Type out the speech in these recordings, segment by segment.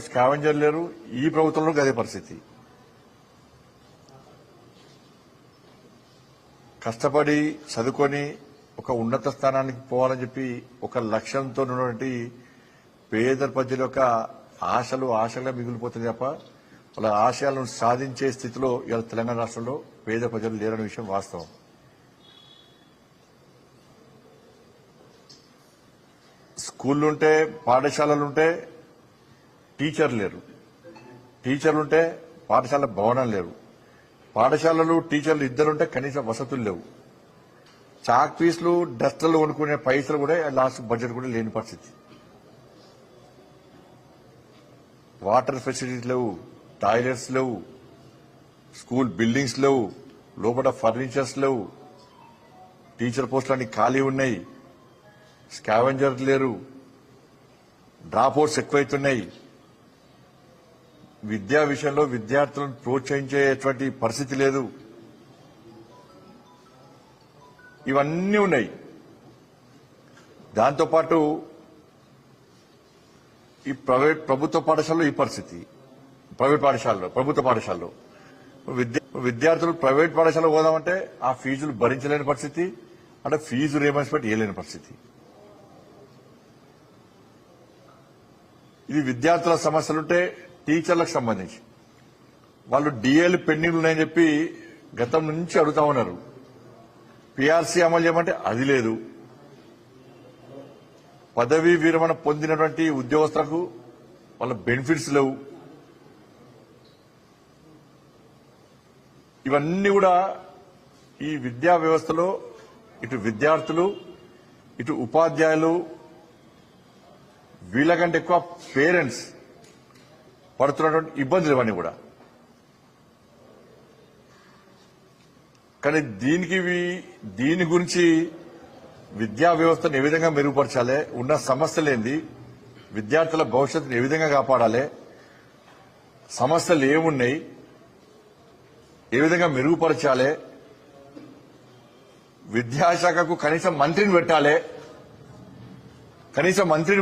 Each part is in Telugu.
స్కావెంజర్ లేరు. ఈ ప్రభుత్వంలో అదే పరిస్థితి. కష్టపడి చదువుకొని ఒక ఉన్నత స్థానానికి పోవాలని చెప్పి ఒక లక్ష్యంతో ఉన్నటువంటి పేద ప్రజల యొక్క ఆశలుగా మిగిలిపోతుంది తప్ప వాళ్ళ ఆశయాలను సాధించే స్థితిలో ఇవాళ తెలంగాణ రాష్ట్రంలో పేద ప్రజలు లేరనే విషయం వాస్తవం. స్కూళ్ళుంటే, పాఠశాలలుంటే టీచర్లు లేరు. టీచర్లుంటే పాఠశాల భవనాలు లేరు. పాఠశాలలు టీచర్లు ఇద్దరుంటే కనీసం వసతులు లేవు. చాక్ పీసులు, డస్టర్లు కొనుక్కునే పైసలు కూడా లాస్ట్ బడ్జెట్ కూడా లేని పరిస్థితి. వాటర్ ఫెసిలిటీస్ లేవు, టాయిలెట్స్ లేవు, స్కూల్ బిల్డింగ్స్ లేవు, లోపల ఫర్నిచర్స్ లేవు, టీచర్ పోస్టులన్నీ ఖాళీ ఉన్నాయి, స్కావెంజర్లు లేరు, డ్రాప్అవుట్స్ ఎక్కువైతున్నాయి. విద్యా విషయంలో విద్యార్థులను ప్రోత్సహించేటువంటి పరిస్థితి లేదు. ఇవన్నీ ఉన్నాయి. దాంతోపాటు ఈ ప్రభుత్వ పాఠశాలలో ఈ పరిస్థితి. ప్రభుత్వ పాఠశాలలో విద్యార్థులు ప్రైవేట్ పాఠశాలలో పోదామంటే ఆ ఫీజులు భరించలేని పరిస్థితి, అంటే ఫీజు రీయింబర్స్మెంట్ ఇవ్వలేని పరిస్థితి. ఇది విద్యార్థుల సమస్యలుంటే టీచర్లకు సంబంధించి వాళ్ళు డిఏలు పెండింగ్ ఉన్నాయని చెప్పి గతం నుంచి అడుగుతా ఉన్నారు. పీఆర్సీ అమలు చేయమంటే అది లేదు. పదవీ విరమణ పొందినటువంటి ఉద్యోగస్తులకు వాళ్ళ బెనిఫిట్స్ లేవు. ఇవన్నీ కూడా ఈ విద్యా వ్యవస్థలో ఇటు విద్యార్థులు, ఇటు ఉపాధ్యాయులు, వీళ్ళకంటే ఎక్కువ పేరెంట్స్ పడుతున్నటువంటి ఇబ్బందులు ఇవన్నీ కూడా. కానీ దీని గురించి విద్యా వ్యవస్థను ఏ విధంగా మెరుగుపరచాలి, ఉన్న సమస్యలేంది, విద్యార్థుల భవిష్యత్తును ఏ విధంగా కాపాడాలి, సమస్యలు ఏమున్నాయి, ఏ విధంగా మెరుగుపరచాలి, విద్యాశాఖకు కనీసం మంత్రిని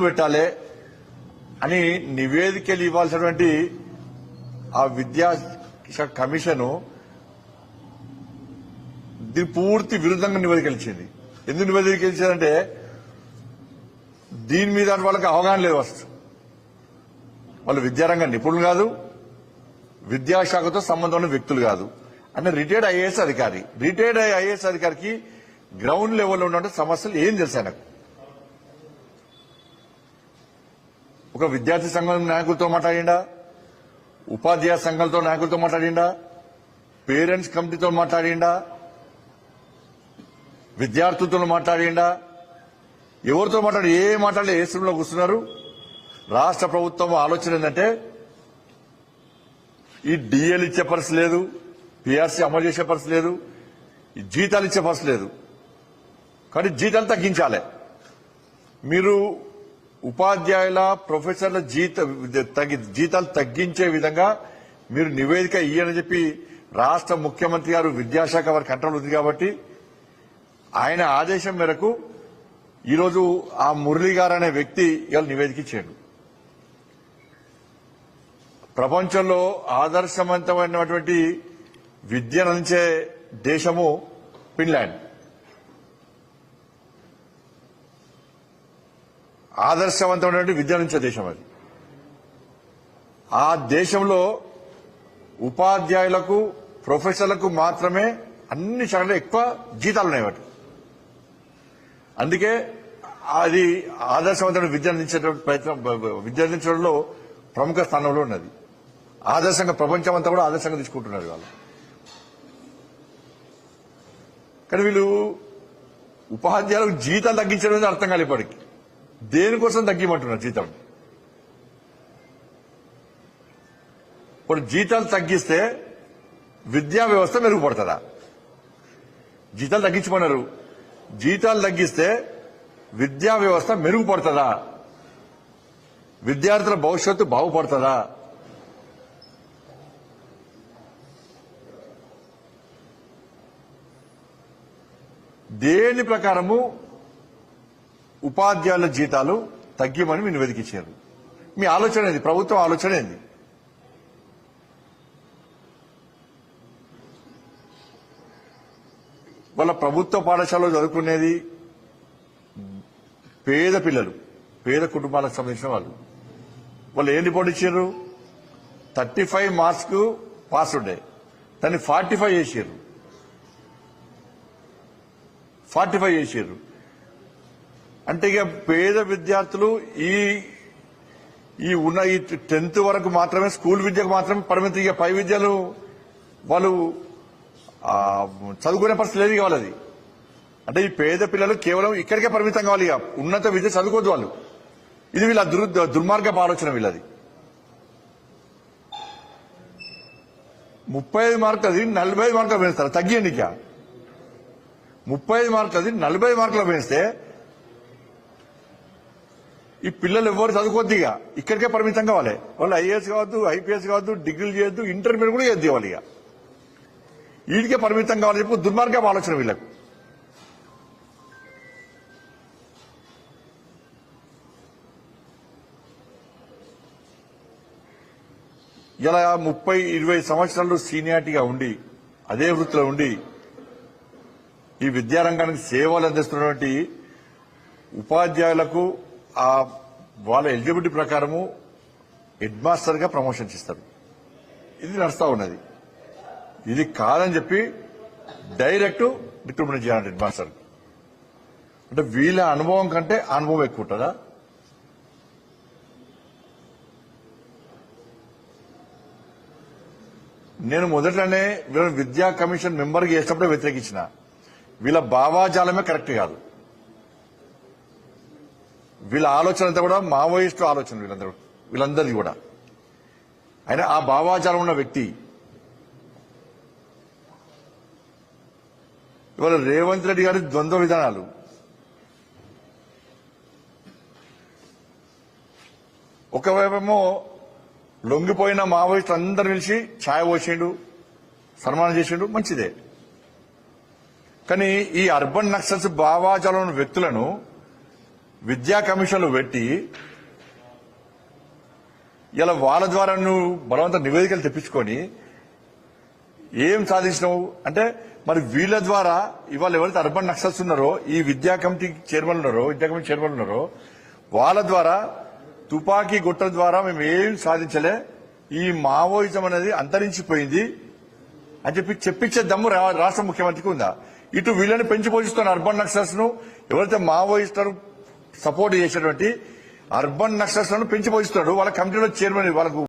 పెట్టాలి అని నివేదికలు ఇవ్వాల్సినటువంటి ఆ విద్యాశాఖ కమిషను దీని పూర్తి విరుద్ధంగా నివేదికలు ఇచ్చింది. ఎందుకు నివేదికలు ఇచ్చారంటే దీని మీద వాళ్ళకి అవగాహన లేదు. ఫస్ట్ వాళ్ళు విద్యారంగ నిపుణులు కాదు, విద్యాశాఖతో సంబంధం ఉన్న వ్యక్తులు కాదు. అంటే రిటైర్డ్ ఐఏఎస్ అధికారికి గ్రౌండ్ లెవెల్లో ఉన్న సమస్యలు ఏం తెలుసా? నాకు ఒక విద్యార్థి సంఘం నాయకులతో మాట్లాడిండా, ఉపాధ్యాయ సంఘాలతో నాయకులతో మాట్లాడిండా, పేరెంట్స్ కమిటీతో మాట్లాడిండా, విద్యార్థులతో మాట్లాడిండా, ఎవరితో ఏ మాట్లాడలే. ఏ స్థితిలో కూర్చున్నారు. రాష్ట్ర ప్రభుత్వం ఆలోచన ఏంటంటే ఈ డిఏలు ఇచ్చే పరిస్థితి లేదు, పీఆర్సీ అమలు చేసే పరిస్థితి లేదు, జీతాలు ఇచ్చే పరిస్థితి లేదు. కానీ జీతాలు తగ్గించాలి. మీరు ఉపాధ్యాయుల, ప్రొఫెసర్ల జీతాలు తగ్గించే విధంగా మీరు నివేదిక ఇయ్యని చెప్పి రాష్ట్ర ముఖ్యమంత్రి గారు విద్యాశాఖ వారి కంట్రోల్ ఉంది కాబట్టి ఆయన ఆదేశం మేరకు ఈరోజు ఆ మురళి గారు అనే వ్యక్తి ఇవాళ నివేదిక ఇచ్చాడు. ప్రపంచంలో ఆదర్శవంతమైనటువంటి విద్యను అందించే దేశము ఫిన్లాండ్. ఆదర్శవంతమైనటువంటి విద్యనుంచే దేశం అది. ఆ దేశంలో ఉపాధ్యాయులకు, ప్రొఫెసర్లకు మాత్రమే అన్ని శాఖల్లో ఎక్కువ జీతాలు ఉన్నాయి వాటి. అందుకే అది ఆదర్శవంతమైన విద్య అందించేటువంటి విద్య అందించడంలో ప్రముఖ స్థానంలో ఉన్నది. ఆదర్శంగా ప్రపంచం అంతా కూడా ఆదర్శంగా తీసుకుంటున్నారు వాళ్ళు. కానీ వీళ్ళు ఉపాధ్యాయులకు జీతాలు తగ్గించడం అర్థం కాదు. ఇప్పటికి దేనికోసం తగ్గిమంటున్నారు జీతం? ఇప్పుడు జీతాలు తగ్గిస్తే విద్యా వ్యవస్థ మెరుగుపడుతుందా? జీతాలు తగ్గించమన్నారు. జీతాలు తగ్గిస్తే విద్యా వ్యవస్థ మెరుగుపడుతుందా? విద్యార్థుల భవిష్యత్తు బాగుపడుతుందా? దేని ప్రకారము ఉపాధ్యాయుల జీతాలు తగ్గిమని మీరు నివేదిక ఇచ్చారు. మీ ఆలోచన ఏంది? ప్రభుత్వం ఆలోచన ఏంది? వాళ్ళ ప్రభుత్వ పాఠశాలలో చదువుకునేది పేద పిల్లలు, పేద కుటుంబాలకు సంబంధించిన వాళ్ళు ఏం రిపోర్ట్ ఇచ్చారు? 35 మార్క్స్ కు పాస్ ఉండే, దాన్ని 45 చేసారు. 45 చేసారు అంటే ఇక పేద విద్యార్థులు ఈ ఉన్న ఈ 10th వరకు మాత్రమే స్కూల్ విద్యకు మాత్రమే పరిమితి. ఇక పై విద్యలు వాళ్ళు చదువుకునే పరిస్థితి లేదు కావాలి. అంటే ఈ పేద పిల్లలు కేవలం ఇక్కడికే పరిమితం కావాలి, ఇక ఉన్నత విద్య చదువుకోవద్దు వాళ్ళు. ఇది వీళ్ళ దుర్మార్గపు ఆలోచన వీళ్ళది. 35 మార్కులు అది 45 మార్కులు పెంచుతారు, తగ్గియండి. ఇక 35 మార్కులు అది 45 మార్కులు పెంచితే ఈ పిల్లలు ఎవరు చదువుకోవద్దు, ఇక ఇక్కడికే పరిమితం కావాలి. వాళ్ళు ఐఏఎస్ కావద్దు, ఐపీఎస్ కావద్దు, డిగ్రీలు చేయొద్దు, ఇంటర్మీడియట్ కూడా చేయొద్దు వాళ్ళు. ఇక వీడికే పరిమితం కావాలని చెప్పి దుర్మార్గపు ఆలోచన వీళ్ళకు. ఇలా 30-20 సంవత్సరాలు సీనియారిటీగా ఉండి అదే వృత్తిలో ఉండి ఈ విద్యారంగానికి సేవలు అందిస్తున్నటువంటి ఉపాధ్యాయులకు వాళ్ళ ఎలిజిబిలిటీ ప్రకారము హెడ్ మాస్టర్ గా ప్రమోషన్స్ ఇస్తారు. ఇది నడుస్తా ఉన్నది. ఇది కాదని చెప్పి డైరెక్ట్ రిక్రూట్మెంట్ చేయాలంటే హెడ్ మాస్టర్. అంటే వీళ్ళ అనుభవం కంటే అనుభవం ఎక్కువ ఉంటుందా? నేను మొదట్లోనే వీళ్ళని విద్యా కమిషన్ మెంబర్గా చేసినప్పుడే వ్యతిరేకించిన. వీళ్ళ భావాజాలమే కరెక్ట్ కాదు. వీళ్ళ ఆలోచన అంతా కూడా మావోయిస్టు ఆలోచన వీళ్ళందరిది కూడా. అయినా ఆ భావాజాలం ఉన్న వ్యక్తి ఇవాళ రేవంత్ రెడ్డి గారి ద్వంద్వ విధానాలు, ఒకవైపేమో లొంగిపోయిన మావోయిస్టులు అందరు పిలిచి ఛాయ్ పోసిండు, సన్మానం చేసిండు, మంచిదే. కానీ ఈ అర్బన్ నక్సల్స్ భావాజాలం ఉన్న వ్యక్తులను విద్యా కమిషన్లు పెట్టి ఇలా వాళ్ళ ద్వారా నువ్వు బలవంత నివేదికలు తెప్పించుకొని ఏం సాధించినావు అంటే, మరి వీళ్ళ ద్వారా ఇవాళ ఎవరైతే అర్బన్ నక్సల్స్ ఉన్నారో, ఈ విద్యా కమిటీ చైర్మన్ ఉన్నారో వాళ్ళ ద్వారా తుపాకీ గుట్టల ద్వారా మేము ఏం సాధించలే, ఈ మావోయిజం అనేది అంతరించిపోయింది అని చెప్పించే దమ్ము రాష్ట్ర ముఖ్యమంత్రికి ఉందా? ఇటు వీళ్ళని పెంచి పోషిస్తున్న అర్బన్ నక్సల్స్ ను, ఎవరైతే మావోయిస్టులను సపోర్ట్ చేసేటువంటి అర్బన్ నక్సల్స్ లను పెంచి పోషిస్తున్నాడు, వాళ్ళ కమిటీలో చైర్మన్ వాళ్ళకు